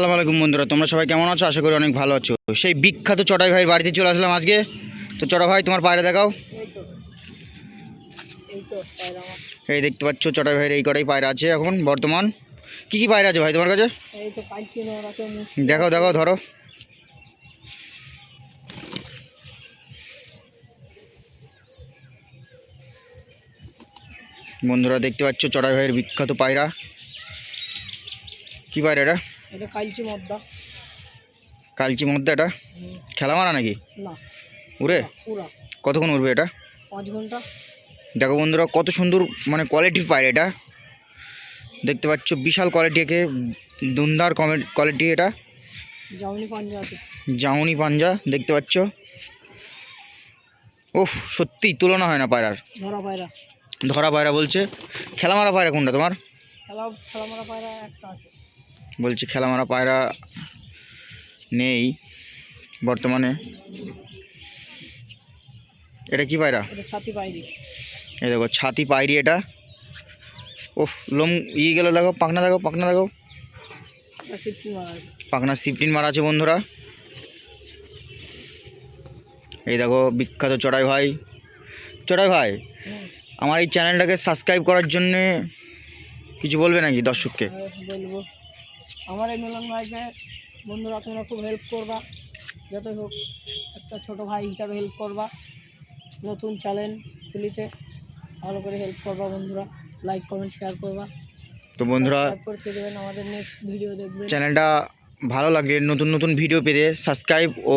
আসসালামু আলাইকুম বন্ধুরা, তোমরা সবাই কেমন আছো? আশা করি অনেক ভালো আছো। সেই বিখ্যাত চটাই ভাইয়ের বাড়িতে চলে আসলাম আজকে। তো চটা ভাই, তোমার পায়রা দেখাও। এই দেখতে পাচ্ছ চটাই ভাইয়ের এই কটাই পায়রা আছে এখন বর্তমান। কি কি পায়রা আছে ভাই তোমার কাছে? দেখাও দেখাও, ধরো। বন্ধুরা দেখতে পাচ্ছ চটাই ভাইয়ের বিখ্যাত পায়রা। কি পায়রা এটা? এটা কালচি মদ্দা। কালচি মধ্যে এটা খেলা মারা নাকি? না, উড়ে? পুরা কতক্ষণ উড়বে এটা? 5 ঘন্টা। দেখো বন্ধুরা কত সুন্দর মানে কোয়ালিটির পায়রা এটা। দেখতে পাচ্ছ বিশাল কোয়ালিটি, একে দুন্দার কোয়ালিটি এটা। জাউনি পাঞ্জা আছে। জাউনি পাঞ্জা দেখতে পাচ্ছ। উফ, সত্যি তুলনা হয় না পায়রার। ধরা পায়রা। ধরা পায়রা বলছে। খেলা মারা পায়রা কোনটা তোমার? খেলা মারা পায়রা একটা আছে। বলছে খেলা মারা পায়রা নেই বর্তমানে। এটা কি পায়রা? এটা ছাতি পায়রি। এই দেখো ছাতি পায়রি এটা। উফ, লোম গেল, দেখো পাখনা, দেখো পাখনা, দেখো এটা সিটকি মারা আছে। পাখনা সিফটিন মারা আছে বন্ধুরা। এই দেখো বিখ্যাত চড়াই ভাই। চড়াই ভাই, আমার এই চ্যানেলটাকে সাবস্ক্রাইব করার জন্যে কিছু বলবে নাকি দর্শককে? বলবো, আমার এই মিলন ভাইকে বন্ধুরা তোমরা খুব হেল্প করবা, যতই হোক একটা ছোট ভাই হিসাবে হেল্প করবা। নতুন চ্যানেল খুলেছে, ভালো করে হেল্প করবা বন্ধুরা। লাইক কমেন্ট শেয়ার করবা। তো বন্ধুরা করতে দেবেন, আমাদের নেক্সট ভিডিও দেখবেন। চ্যানেলটা ভালো লাগলে নতুন নতুন ভিডিও পেতে সাবস্ক্রাইব ও